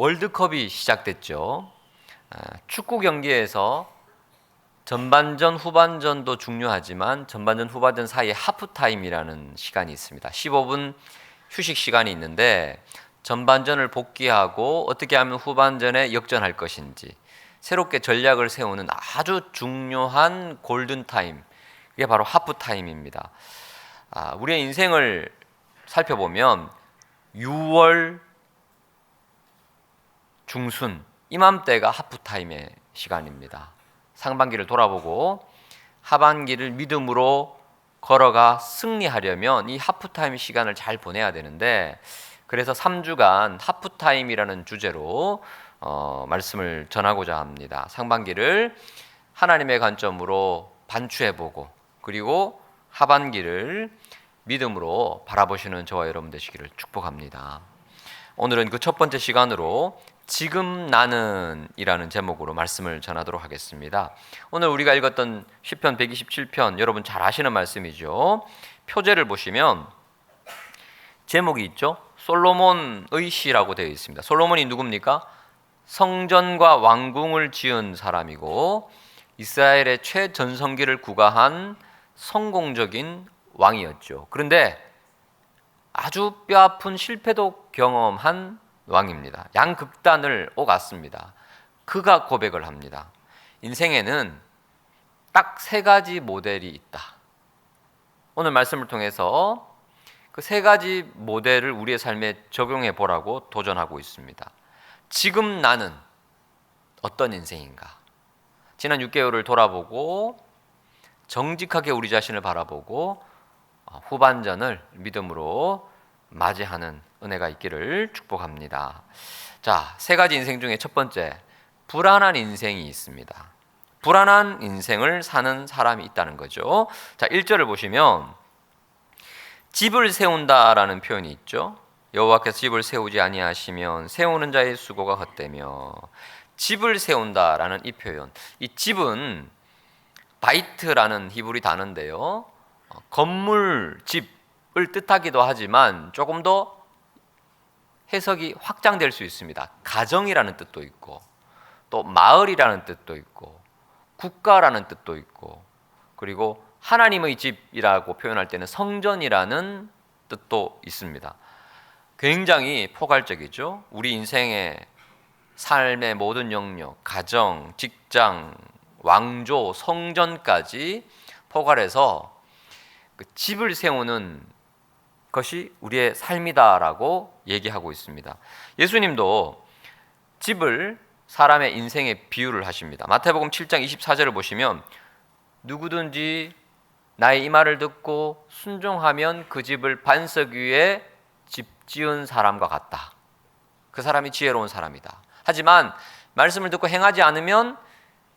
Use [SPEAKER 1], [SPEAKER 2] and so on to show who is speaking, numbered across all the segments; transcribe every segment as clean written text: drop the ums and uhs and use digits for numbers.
[SPEAKER 1] 월드컵이 시작됐죠. 축구 경기에서 전반전, 후반전도 중요하지만 전반전, 후반전 사이에 하프타임이라는 시간이 있습니다. 15분 휴식 시간이 있는데 전반전을 복귀하고 어떻게 하면 후반전에 역전할 것인지 새롭게 전략을 세우는 아주 중요한 골든타임, 그게 바로 하프타임입니다. 우리의 인생을 살펴보면 6월 중순 이맘때가 하프타임의 시간입니다. 상반기를 돌아보고 하반기를 믿음으로 걸어가 승리하려면 이 하프타임 시간을 잘 보내야 되는데, 그래서 3주간 하프타임이라는 주제로 말씀을 전하고자 합니다. 상반기를 하나님의 관점으로 반추해보고 그리고 하반기를 믿음으로 바라보시는 저와 여러분 되시기를 축복합니다. 오늘은 그 첫 번째 시간으로 지금 나는 이라는 제목으로 말씀을 전하도록 하겠습니다. 오늘 우리가 읽었던 시편 127편, 여러분 잘 아시는 말씀이죠. 표제를 보시면 제목이 있죠. 솔로몬의 시라고 되어 있습니다. 솔로몬이 누굽니까? 성전과 왕궁을 지은 사람이고 이스라엘의 최전성기를 구가한 성공적인 왕이었죠. 그런데 아주 뼈아픈 실패도 경험한 왕입니다. 양극단을 오갔습니다. 그가 고백을 합니다. 인생에는 딱 세 가지 모델이 있다. 오늘 말씀을 통해서 그 세 가지 모델을 우리의 삶에 적용해 보라고 도전하고 있습니다. 지금 나는 어떤 인생인가? 지난 6개월을 돌아보고 정직하게 우리 자신을 바라보고 후반전을 믿음으로 맞이하는 은혜가 있기를 축복합니다. 자, 세 가지 인생 중에 첫 번째, 불안한 인생이 있습니다. 불안한 인생을 사는 사람이 있다는 거죠. 자, 1절을 보시면 집을 세운다라는 표현이 있죠. 여호와께서 집을 세우지 아니하시면 세우는 자의 수고가 헛되며, 집을 세운다라는 이 표현, 이 집은 바이트라는 히브리 단어인데요, 건물, 집을 뜻하기도 하지만 조금 더 해석이 확장될 수 있습니다. 가정이라는 뜻도 있고 또 마을이라는 뜻도 있고 국가라는 뜻도 있고, 그리고 하나님의 집이라고 표현할 때는 성전이라는 뜻도 있습니다. 굉장히 포괄적이죠. 우리 인생의 삶의 모든 영역, 가정, 직장, 왕조, 성전까지 포괄해서 그 집을 세우는 것이 우리의 삶이다라고 얘기하고 있습니다. 예수님도 집을 사람의 인생에 비유를 하십니다. 마태복음 7장 24절을 보시면 누구든지 나의 이 말을 듣고 순종하면 그 집을 반석 위에 집 지은 사람과 같다. 그 사람이 지혜로운 사람이다. 하지만 말씀을 듣고 행하지 않으면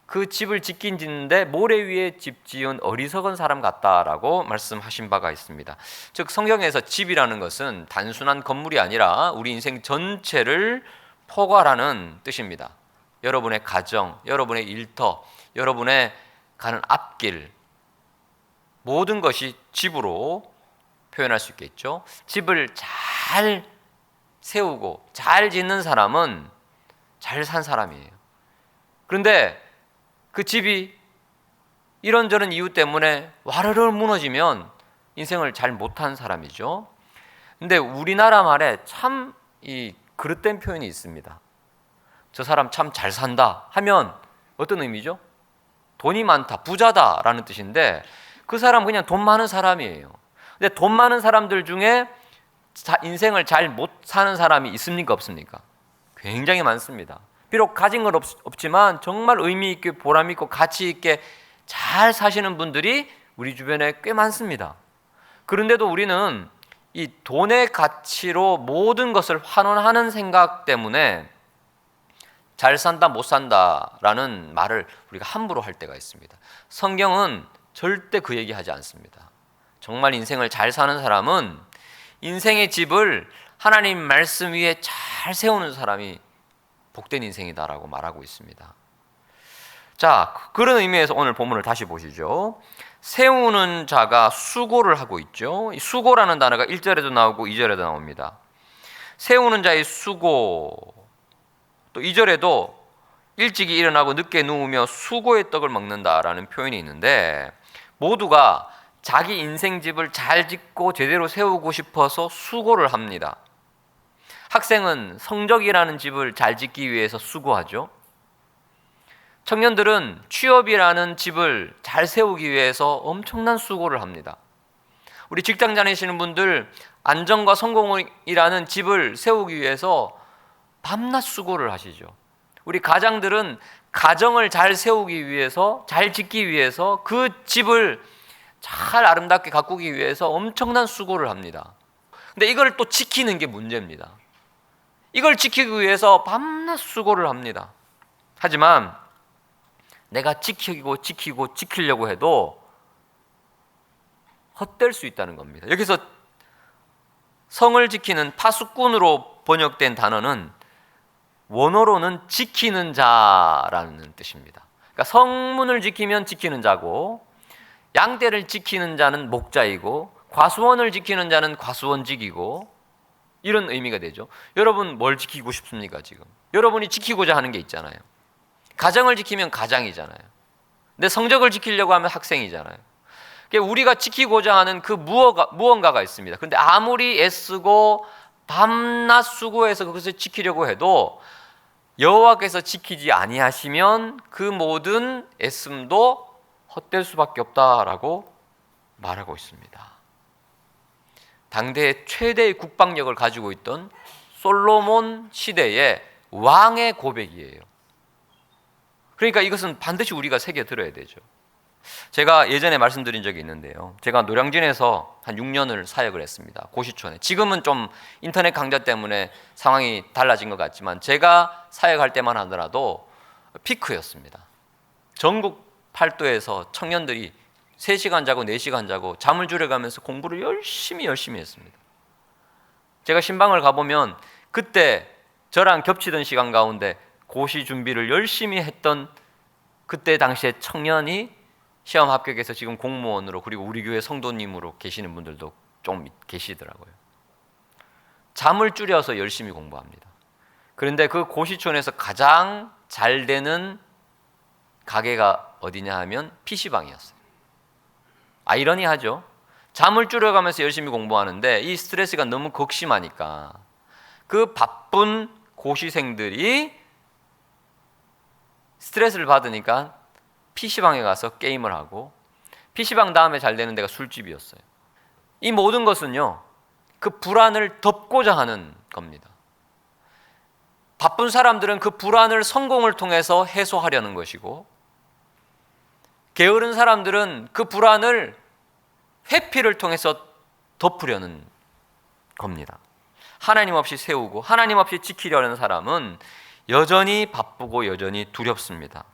[SPEAKER 1] 그 집을 짓긴 짓는데 모래 위에 집 지은 어리석은 사람 같다라고 말씀하신 바가 있습니다. 즉 성경에서 집이라는 것은 단순한 건물이 아니라 우리 인생 전체를 포괄하는 뜻입니다. 여러분의 가정, 여러분의 일터, 여러분의 가는 앞길, 모든 것이 집으로 표현할 수 있겠죠. 집을 잘 세우고 잘 짓는 사람은 잘 산 사람이에요. 그런데 그 집이 이런저런 이유 때문에 와르르 무너지면 인생을 잘 못한 사람이죠. 근데 우리나라 말에 참 이 그릇된 표현이 있습니다. 저 사람 참 잘 산다 하면 어떤 의미죠? 돈이 많다, 부자다라는 뜻인데 그 사람 그냥 돈 많은 사람이에요. 근데 돈 많은 사람들 중에 인생을 잘 못 사는 사람이 있습니까, 없습니까? 굉장히 많습니다. 비록 가진 건 없지만 정말 의미 있게 보람 있고 가치 있게 잘 사시는 분들이 우리 주변에 꽤 많습니다. 그런데도 우리는 이 돈의 가치로 모든 것을 환원하는 생각 때문에 잘 산다 못 산다라는 말을 우리가 함부로 할 때가 있습니다. 성경은 절대 그 얘기하지 않습니다. 정말 인생을 잘 사는 사람은 인생의 집을 하나님 말씀 위에 잘 세우는 사람이 복된 인생이다라고 말하고 있습니다. 자, 그런 의미에서 오늘 본문을 다시 보시죠. 세우는 자가 수고를 하고 있죠. 이 수고라는 단어가 1절에도 나오고 2절에도 나옵니다. 세우는 자의 수고, 또 2절에도 일찍이 일어나고 늦게 누우며 수고의 떡을 먹는다라는 표현이 있는데 모두가 자기 인생 집을 잘 짓고 제대로 세우고 싶어서 수고를 합니다. 학생은 성적이라는 집을 잘 짓기 위해서 수고하죠. 청년들은 취업이라는 집을 잘 세우기 위해서 엄청난 수고를 합니다. 우리 직장 다니시는 분들 안정과 성공이라는 집을 세우기 위해서 밤낮 수고를 하시죠. 우리 가장들은 가정을 잘 세우기 위해서, 잘 짓기 위해서 그 집을 잘 아름답게 가꾸기 위해서 엄청난 수고를 합니다. 근데 이걸 또 지키는 게 문제입니다. 이걸 지키기 위해서 밤낮 수고를 합니다. 하지만 내가 지키려고 해도 헛될 수 있다는 겁니다. 여기서 성을 지키는 파수꾼으로 번역된 단어는 원어로는 지키는 자라는 뜻입니다. 그러니까 성문을 지키면 지키는 자고, 양떼를 지키는 자는 목자이고, 과수원을 지키는 자는 과수원직이고, 이런 의미가 되죠. 여러분 뭘 지키고 싶습니까? 지금 여러분이 지키고자 하는 게 있잖아요. 가정을 지키면 가장이잖아요. 근데 성적을 지키려고 하면 학생이잖아요. 우리가 지키고자 하는 그 무언가가 있습니다. 근데 아무리 애쓰고 밤낮 수고해서 그것을 지키려고 해도 여호와께서 지키지 아니하시면 그 모든 애씀도 헛될 수밖에 없다라고 말하고 있습니다. 당대의 최대의 국방력을 가지고 있던 솔로몬 시대의 왕의 고백이에요. 그러니까 이것은 반드시 우리가 새겨 들어야 되죠. 제가 예전에 말씀드린 적이 있는데요. 제가 노량진에서 한 6년을 사역을 했습니다. 고시촌에. 지금은 좀 인터넷 강좌 때문에 상황이 달라진 것 같지만 제가 사역할 때만 하더라도 피크였습니다. 전국 팔도에서 청년들이 3시간 자고 4시간 자고 잠을 줄여가면서 공부를 열심히 했습니다. 제가 신방을 가보면 그때 저랑 겹치던 시간 가운데 고시 준비를 열심히 했던 그때 당시에 청년이 시험 합격해서 지금 공무원으로, 그리고 우리 교회 성도님으로 계시는 분들도 좀 계시더라고요. 잠을 줄여서 열심히 공부합니다. 그런데 그 고시촌에서 가장 잘 되는 가게가 어디냐 하면 PC방이었어요. 아이러니하죠. 잠을 줄여가면서 열심히 공부하는데 이 스트레스가 너무 극심하니까 그 바쁜 고시생들이 스트레스를 받으니까 PC방에 가서 게임을 하고, PC방 다음에 잘 되는 데가 술집이었어요. 이 모든 것은요, 그 불안을 덮고자 하는 겁니다. 바쁜 사람들은 그 불안을 성공을 통해서 해소하려는 것이고, 게으른 사람들은 그 불안을 회피를 통해서 덮으려는 겁니다. 하나님 없이 세우고 하나님 없이 지키려는 사람은 여전히 바쁘고 여전히 두렵습니다.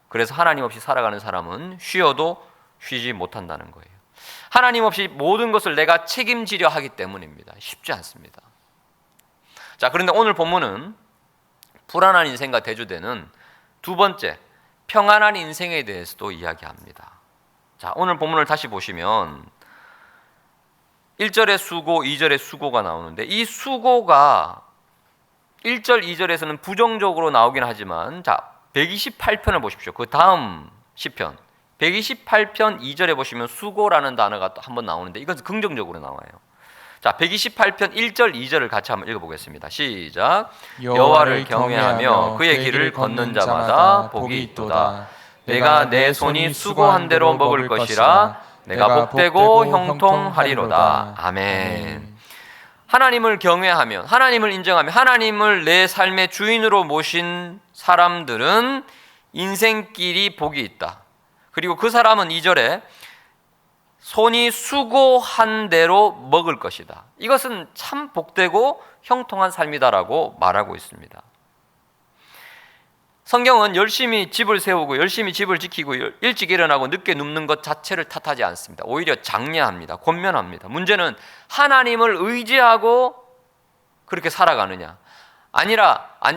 [SPEAKER 1] 그래서 하나님 없이 살아가는 사람은 쉬어도 쉬지 못한다는 거예요. 하나님 없이 모든 것을 내가 책임지려 하기 때문입니다. 쉽지 않습니다. 자, 그런데 오늘 본문은 불안한 인생과 대조되는 두 번째, 평안한 인생에 대해서도 이야기합니다. 자, 오늘 본문을 다시 보시면 1절의 수고, 2절의 수고가 나오는데 이 수고가 1절, 2절에서는 부정적으로 나오긴 하지만, 자, 128편을 보십시오. 그 다음 시편 128편 2절에 보시면 수고라는 단어가 또 한번 나오는데 이것은 긍정적으로 나와요. 자, 128편 1절, 2절을 같이 한번 읽어보겠습니다. 시작. 여호와를 경외하며 그의 길을 걷는 자마다 복이 있도다. 내가 내 손이 수고한 대로 먹을 것이라. 내가 복되고 형통하리로다. 아멘. 하나님을 경외하면, 하나님을 인정하며 하나님을 내 삶의 주인으로 모신 사람들은 인생길이 복이 있다. 그리고 그 사람은 2절에 손이 수고한 대로 먹을 것이다. 이것은 참 복되고 형통한 삶이다라고 말하고 있습니다. 성경은 열심히 집을 세우고 열심히 집을 지키고 일찍 일어나고 늦게 눕는 것 자체를 탓하지 않습니다. 오히려 장려합니다. 권면합니다. 문제는 하나님을 의지하고 그렇게 살아가느냐,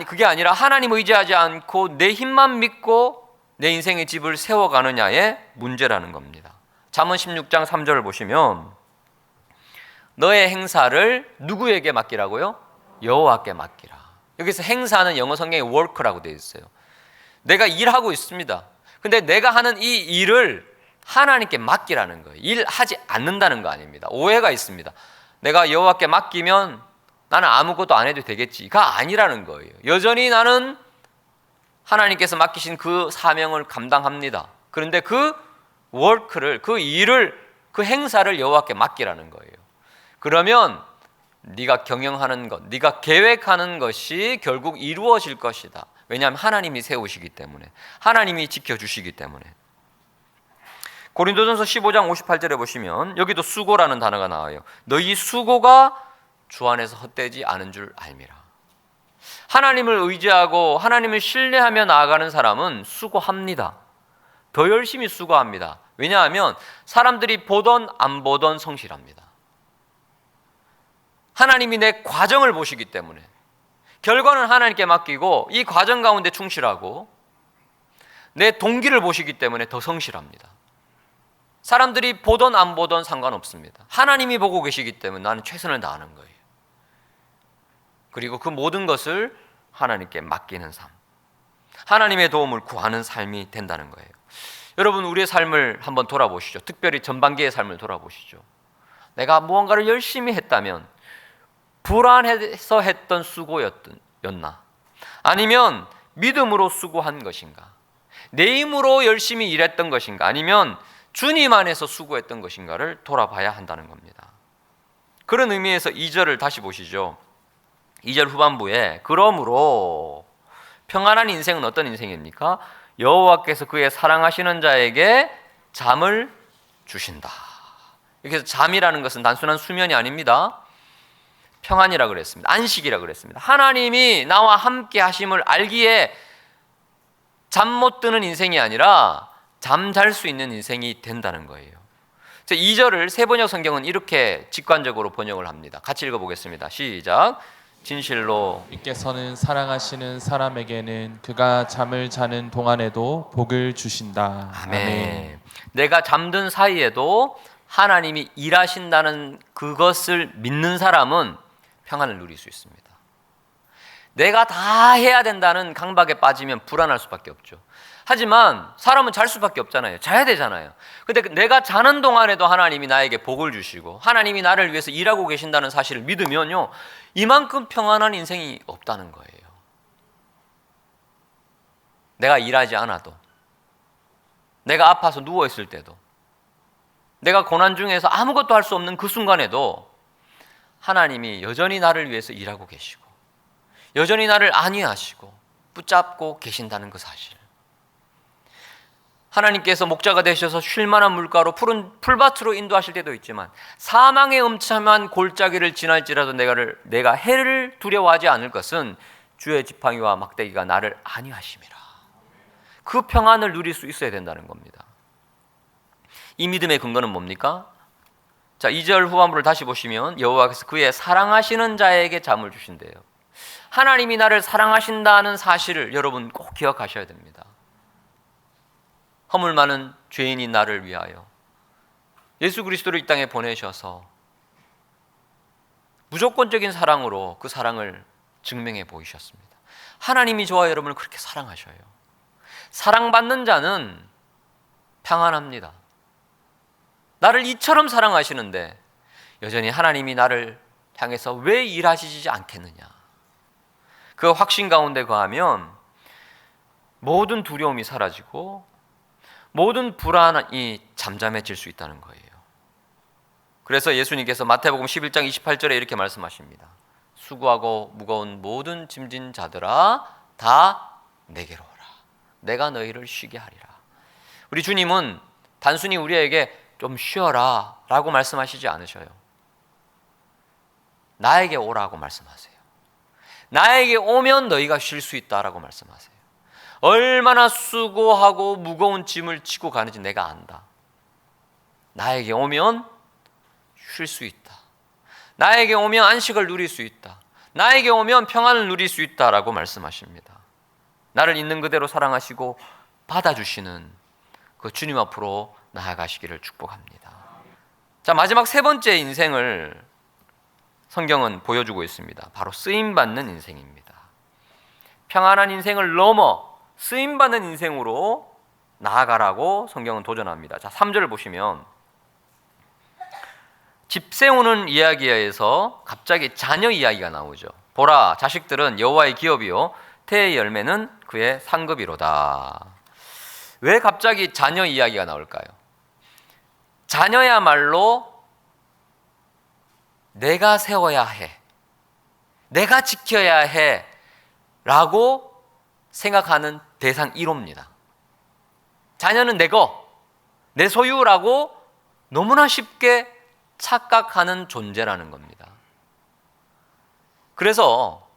[SPEAKER 1] 그게 아니라 하나님 의지하지 않고 내 힘만 믿고 내 인생의 집을 세워가느냐의 문제라는 겁니다. 잠언 16장 3절을 보시면 너의 행사를 누구에게 맡기라고요? 여호와께 맡기라. 여기서 행사는 영어 성경에 work라고 되어 있어요. 내가 일하고 있습니다. 근데 내가 하는 이 일을 하나님께 맡기라는 거예요. 일하지 않는다는 거 아닙니다. 오해가 있습니다. 내가 여호와께 맡기면 나는 아무것도 안 해도 되겠지가 아니라는 거예요. 여전히 나는 하나님께서 맡기신 그 사명을 감당합니다. 그런데 그 워크를, 그 일을, 그 행사를 여호와께 맡기라는 거예요. 그러면 네가 경영하는 것, 네가 계획하는 것이 결국 이루어질 것이다. 왜냐하면 하나님이 세우시기 때문에, 하나님이 지켜주시기 때문에. 고린도전서 15장 58절에 보시면 여기도 수고라는 단어가 나와요. 너희 수고가 주 안에서 헛되지 않은 줄 알미라. 하나님을 의지하고 하나님을 신뢰하며 나아가는 사람은 수고합니다. 더 열심히 수고합니다. 왜냐하면 사람들이 보던 안 보던 성실합니다. 하나님이 내 과정을 보시기 때문에, 결과는 하나님께 맡기고 이 과정 가운데 충실하고 내 동기를 보시기 때문에 더 성실합니다. 사람들이 보던 안 보던 상관없습니다. 하나님이 보고 계시기 때문에 나는 최선을 다하는 거예요. 그리고 그 모든 것을 하나님께 맡기는 삶, 하나님의 도움을 구하는 삶이 된다는 거예요. 여러분, 우리의 삶을 한번 돌아보시죠. 특별히 전반기의 삶을 돌아보시죠. 내가 무언가를 열심히 했다면 불안해서 했던 수고였나? 아니면 믿음으로 수고한 것인가? 내 힘으로 열심히 일했던 것인가? 아니면 주님 안에서 수고했던 것인가를 돌아봐야 한다는 겁니다. 그런 의미에서 2절을 다시 보시죠. 2절 후반부에 그러므로 평안한 인생은 어떤 인생입니까? 여호와께서 그의 사랑하시는 자에게 잠을 주신다. 여기서 잠이라는 것은 단순한 수면이 아닙니다. 평안이라 그랬습니다. 안식이라 그랬습니다. 하나님이 나와 함께 하심을 알기에 잠 못 드는 인생이 아니라 잠잘 수 있는 인생이 된다는 거예요. 2절을 세번역 성경은 이렇게 직관적으로 번역을 합니다. 같이 읽어보겠습니다. 시작. 진실로
[SPEAKER 2] 이께서는 사랑하시는 사람에게는 그가 잠을 자는 동안에도 복을 주신다.
[SPEAKER 1] 아멘. 내가 잠든 사이에도 하나님이 일하신다는 그것을 믿는 사람은 평안을 누릴 수 있습니다. 내가 다 해야 된다는 강박에 빠지면 불안할 수밖에 없죠. 하지만 사람은 잘 수밖에 없잖아요. 자야 되잖아요. 근데 내가 자는 동안에도 하나님이 나에게 복을 주시고 하나님이 나를 위해서 일하고 계신다는 사실을 믿으면요, 이만큼 평안한 인생이 없다는 거예요. 내가 일하지 않아도, 내가 아파서 누워있을 때도, 내가 고난 중에서 아무것도 할 수 없는 그 순간에도 하나님이 여전히 나를 위해서 일하고 계시고 여전히 나를 안위하시고 붙잡고 계신다는 그 사실. 하나님께서 목자가 되셔서 쉴만한 물가로 푸른 풀밭으로 인도하실 때도 있지만 사망의 음침한 골짜기를 지날지라도 내가 해를 두려워하지 않을 것은 주의 지팡이와 막대기가 나를 안위하심이라. 그 평안을 누릴 수 있어야 된다는 겁니다. 이 믿음의 근거는 뭡니까? 자, 2절 후반부를 다시 보시면 여호와께서 그의 사랑하시는 자에게 잠을 주신대요. 하나님이 나를 사랑하신다는 사실을 여러분 꼭 기억하셔야 됩니다. 허물 많은 죄인인 나를 위하여 예수 그리스도를 이 땅에 보내셔서 무조건적인 사랑으로 그 사랑을 증명해 보이셨습니다. 하나님이 저와 여러분을 그렇게 사랑하셔요. 사랑받는 자는 평안합니다. 나를 이처럼 사랑하시는데 여전히 하나님이 나를 향해서 왜 일하시지 않겠느냐, 그 확신 가운데 거하면 모든 두려움이 사라지고 모든 불안이 잠잠해질 수 있다는 거예요. 그래서 예수님께서 마태복음 11장 28절에 이렇게 말씀하십니다. 수고하고 무거운 모든 짐진 자들아 다 내게로 오라. 내가 너희를 쉬게 하리라. 우리 주님은 단순히 우리에게 좀 쉬어라 라고 말씀하시지 않으셔요. 나에게 오라고 말씀하세요. 나에게 오면 너희가 쉴 수 있다라고 말씀하세요. 얼마나 수고하고 무거운 짐을 지고 가는지 내가 안다. 나에게 오면 쉴 수 있다. 나에게 오면 안식을 누릴 수 있다. 나에게 오면 평안을 누릴 수 있다라고 말씀하십니다. 나를 있는 그대로 사랑하시고 받아주시는 그 주님 앞으로 나아가시기를 축복합니다. 자, 마지막 세 번째 인생을 성경은 보여주고 있습니다. 바로 쓰임받는 인생입니다. 평안한 인생을 넘어 쓰임받는 인생으로 나아가라고 성경은 도전합니다. 자, 3절을 보시면 집 세우는 이야기에서 갑자기 자녀 이야기가 나오죠. 보라, 자식들은 여호와의 기업이요 태의 열매는 그의 상급이로다. 왜 갑자기 자녀 이야기가 나올까요? 자녀야말로 내가 세워야 해, 내가 지켜야 해 라고 생각하는 대상 1호입니다. 자녀는 내 거, 내 소유라고 너무나 쉽게 착각하는 존재라는 겁니다. 그래서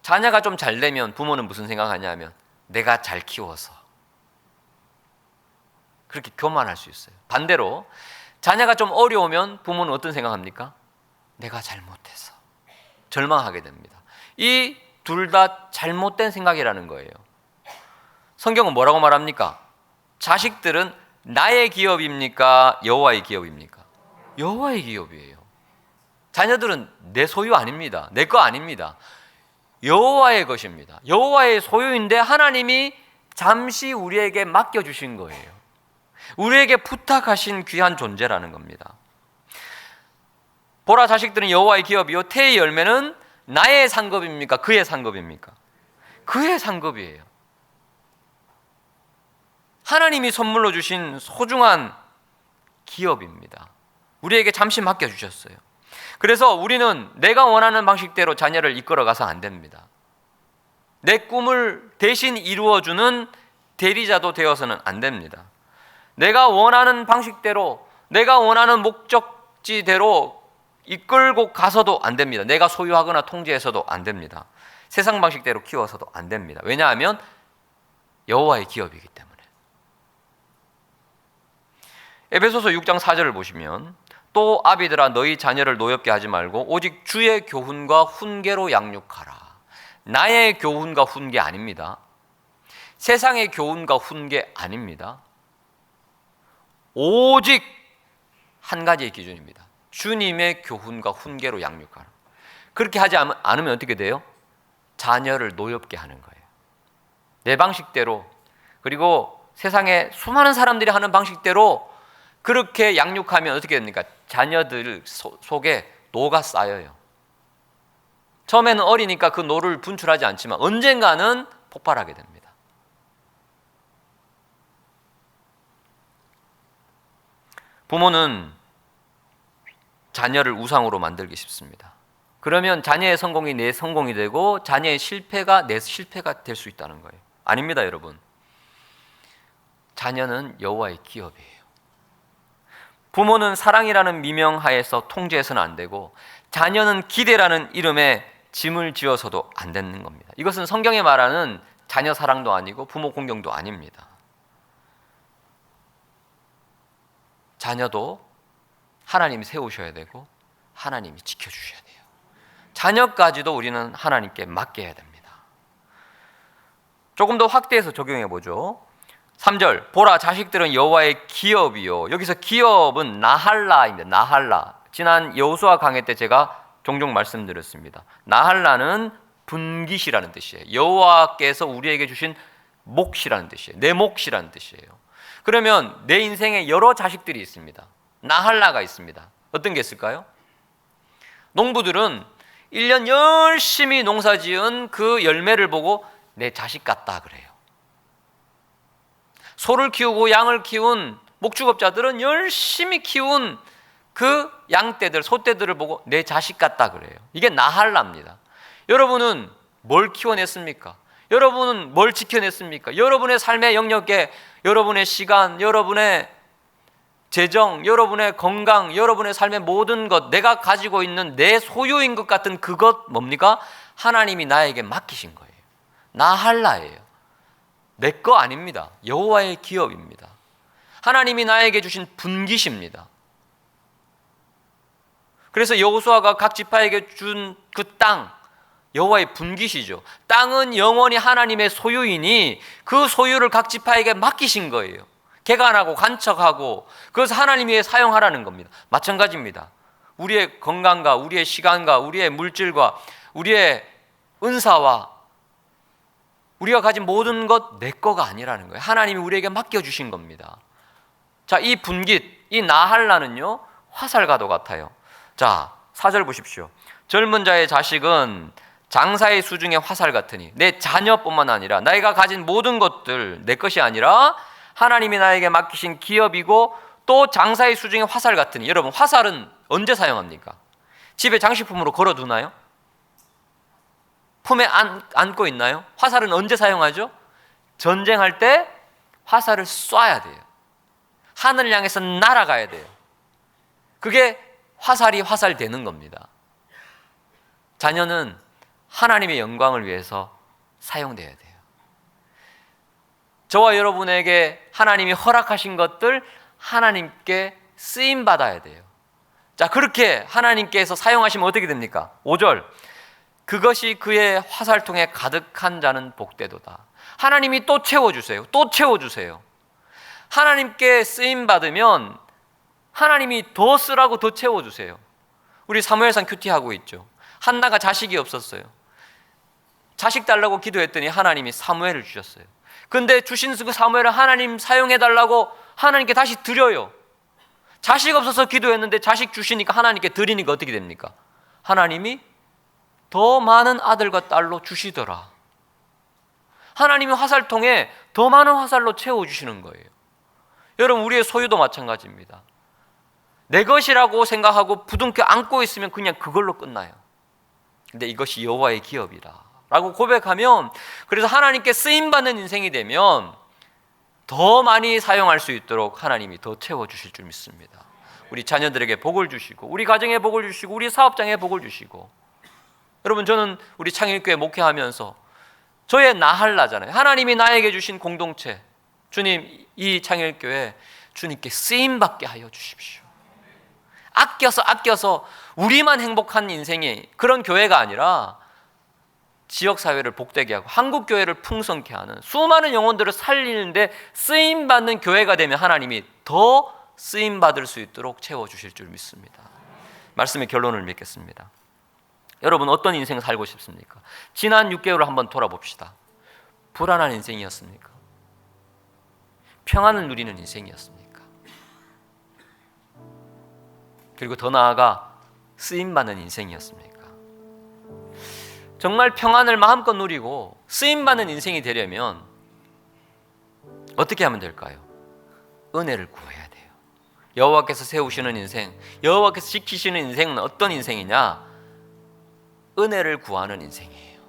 [SPEAKER 1] 자녀가 좀 잘 되면 부모는 무슨 생각하냐면 내가 잘 키워서, 그렇게 교만할 수 있어요. 반대로 자녀가 좀 어려우면 부모는 어떤 생각합니까? 내가 잘못해서 절망하게 됩니다. 이 둘 다 잘못된 생각이라는 거예요. 성경은 뭐라고 말합니까? 자식들은 나의 기업입니까? 여호와의 기업입니까? 여호와의 기업이에요. 자녀들은 내 소유 아닙니다. 내 거 아닙니다. 여호와의 것입니다. 여호와의 소유인데 하나님이 잠시 우리에게 맡겨주신 거예요. 우리에게 부탁하신 귀한 존재라는 겁니다. 보라, 자식들은 여호와의 기업이요 태의 열매는 나의 상급입니까? 그의 상급입니까? 그의 상급이에요. 하나님이 선물로 주신 소중한 기업입니다. 우리에게 잠시 맡겨주셨어요. 그래서 우리는 내가 원하는 방식대로 자녀를 이끌어가서 안 됩니다. 내 꿈을 대신 이루어주는 대리자도 되어서는 안 됩니다. 내가 원하는 방식대로, 내가 원하는 목적지대로 이끌고 가서도 안 됩니다. 내가 소유하거나 통제해서도 안 됩니다. 세상 방식대로 키워서도 안 됩니다. 왜냐하면 여호와의 기업이기 때문에. 에베소서 6장 4절을 보시면 또 아비들아 너희 자녀를 노엽게 하지 말고 오직 주의 교훈과 훈계로 양육하라. 나의 교훈과 훈계 아닙니다. 세상의 교훈과 훈계 아닙니다. 오직 한 가지의 기준입니다. 주님의 교훈과 훈계로 양육하라. 그렇게 하지 않으면 어떻게 돼요? 자녀를 노엽게 하는 거예요. 내 방식대로, 그리고 세상에 수많은 사람들이 하는 방식대로 그렇게 양육하면 어떻게 됩니까? 자녀들 속에 노가 쌓여요. 처음에는 어리니까 그 노를 분출하지 않지만 언젠가는 폭발하게 됩니다. 부모는 자녀를 우상으로 만들기 쉽습니다. 그러면 자녀의 성공이 내 성공이 되고 자녀의 실패가 내 실패가 될 수 있다는 거예요. 아닙니다, 여러분. 자녀는 여호와의 기업이에요. 부모는 사랑이라는 미명 하에서 통제해서는 안 되고 자녀는 기대라는 이름에 짐을 지어서도 안 되는 겁니다. 이것은 성경에 말하는 자녀 사랑도 아니고 부모 공경도 아닙니다. 자녀도 하나님이 세우셔야 되고 하나님이 지켜주셔야 돼요. 자녀까지도 우리는 하나님께 맡겨야 됩니다. 조금 더 확대해서 적용해 보죠. 3절 보라 자식들은 여호와의 기업이요. 여기서 기업은 나할라입니다. 나할라. 지난 여호수아 강해 때 제가 종종 말씀드렸습니다. 나할라는 분깃이라는 뜻이에요. 여호와께서 우리에게 주신 몫이라는 뜻이에요. 내 몫이라는 뜻이에요. 그러면 내 인생에 여러 자식들이 있습니다. 나할라가 있습니다. 어떤 게 있을까요? 농부들은 1년 열심히 농사지은 그 열매를 보고 내 자식 같다 그래요. 소를 키우고 양을 키운 목축업자들은 열심히 키운 그 양떼들, 소떼들을 보고 내 자식 같다 그래요. 이게 나할라입니다. 여러분은 뭘 키워냈습니까? 여러분은 뭘 지켜냈습니까? 여러분의 삶의 영역에 여러분의 시간, 여러분의 재정, 여러분의 건강, 여러분의 삶의 모든 것, 내가 가지고 있는 내 소유인 것 같은 그것 뭡니까? 하나님이 나에게 맡기신 거예요. 나할라예요. 내 거 아닙니다. 여호와의 기업입니다. 하나님이 나에게 주신 분깃입니다. 그래서 여호수아가 각 지파에게 준 그 땅, 여호와의 분깃이죠. 땅은 영원히 하나님의 소유이니 그 소유를 각 지파에게 맡기신 거예요. 개간하고 간척하고 그것을 하나님 위해 사용하라는 겁니다. 마찬가지입니다. 우리의 건강과 우리의 시간과 우리의 물질과 우리의 은사와 우리가 가진 모든 것 내 거가 아니라는 거예요. 하나님이 우리에게 맡겨주신 겁니다. 자, 이 분깃, 이 나할라는요 화살과도 같아요. 자, 4절 보십시오. 젊은 자의 자식은 장사의 수중에 화살 같으니, 내 자녀뿐만 아니라 내가 가진 모든 것들 내 것이 아니라 하나님이 나에게 맡기신 기업이고 또 장사의 수중에 화살 같으니. 여러분, 화살은 언제 사용합니까? 집에 장식품으로 걸어두나요? 품에 안고 있나요? 화살은 언제 사용하죠? 전쟁할 때 화살을 쏴야 돼요. 하늘을 향해서 날아가야 돼요. 그게 화살이 화살되는 겁니다. 자녀는 하나님의 영광을 위해서 사용돼야 돼요. 저와 여러분에게 하나님이 허락하신 것들 하나님께 쓰임 받아야 돼요. 자, 그렇게 하나님께서 사용하시면 어떻게 됩니까? 5절, 그것이 그의 화살통에 가득한 자는 복되도다. 하나님이 또 채워주세요. 또 채워주세요. 하나님께 쓰임 받으면 하나님이 더 쓰라고 더 채워주세요. 우리 사무엘상 큐티하고 있죠. 한나가 자식이 없었어요. 자식 달라고 기도했더니 하나님이 사무엘을 주셨어요. 근데 주신 그 사무엘을 하나님 사용해달라고 하나님께 다시 드려요. 자식 없어서 기도했는데 자식 주시니까 하나님께 드리니까 어떻게 됩니까? 하나님이 더 많은 아들과 딸로 주시더라. 하나님이 화살통에 더 많은 화살로 채워주시는 거예요. 여러분, 우리의 소유도 마찬가지입니다. 내 것이라고 생각하고 부둥켜 안고 있으면 그냥 그걸로 끝나요. 근데 이것이 여호와의 기업이라 라고 고백하면, 그래서 하나님께 쓰임받는 인생이 되면 더 많이 사용할 수 있도록 하나님이 더 채워주실 줄 믿습니다. 우리 자녀들에게 복을 주시고, 우리 가정에 복을 주시고, 우리 사업장에 복을 주시고. 여러분, 저는 우리 창일교회 목회하면서 저의 나할라잖아요. 하나님이 나에게 주신 공동체, 주님, 이 창일교회 주님께 쓰임받게 하여 주십시오. 아껴서 우리만 행복한 인생이 그런 교회가 아니라 지역사회를 복되게 하고 한국교회를 풍성케 하는 수많은 영혼들을 살리는데 쓰임받는 교회가 되면 하나님이 더 쓰임받을 수 있도록 채워주실 줄 믿습니다. 말씀의 결론을 맺겠습니다. 여러분, 어떤 인생 살고 싶습니까? 지난 6개월을 한번 돌아봅시다. 불안한 인생이었습니까? 평안을 누리는 인생이었습니까? 그리고 더 나아가 쓰임받는 인생이었습니까? 정말 평안을 마음껏 누리고 쓰임받는 인생이 되려면 어떻게 하면 될까요? 은혜를 구해야 돼요. 여호와께서 세우시는 인생, 여호와께서 지키시는 인생은 어떤 인생이냐? 은혜를 구하는 인생이에요.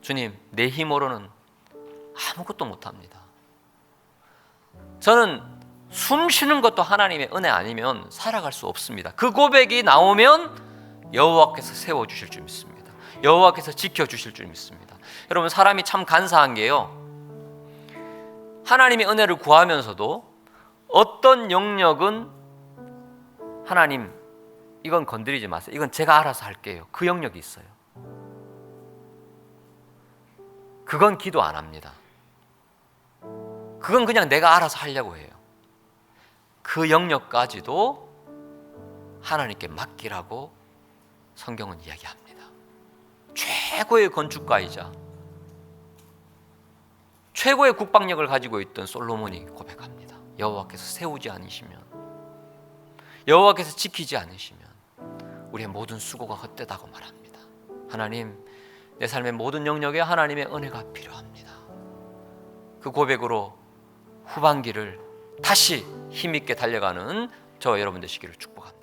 [SPEAKER 1] 주님, 내 힘으로는 아무것도 못합니다. 저는 숨 쉬는 것도 하나님의 은혜 아니면 살아갈 수 없습니다. 그 고백이 나오면 여호와께서 세워주실 줄 믿습니다. 여호와께서 지켜주실 줄 믿습니다. 여러분, 사람이 참 간사한 게요, 하나님의 은혜를 구하면서도 어떤 영역은 하나님, 이건 건드리지 마세요, 이건 제가 알아서 할게요, 그 영역이 있어요. 그건 기도 안 합니다. 그건 그냥 내가 알아서 하려고 해요. 그 영역까지도 하나님께 맡기라고 성경은 이야기합니다. 최고의 건축가이자 최고의 국방력을 가지고 있던 솔로몬이 고백합니다. 여호와께서 세우지 않으시면, 여호와께서 지키지 않으시면 우리의 모든 수고가 헛되다고 말합니다. 하나님, 내 삶의 모든 영역에 하나님의 은혜가 필요합니다. 그 고백으로 후반기를 다시 힘있게 달려가는 저와 여러분 되시기를 축복합니다.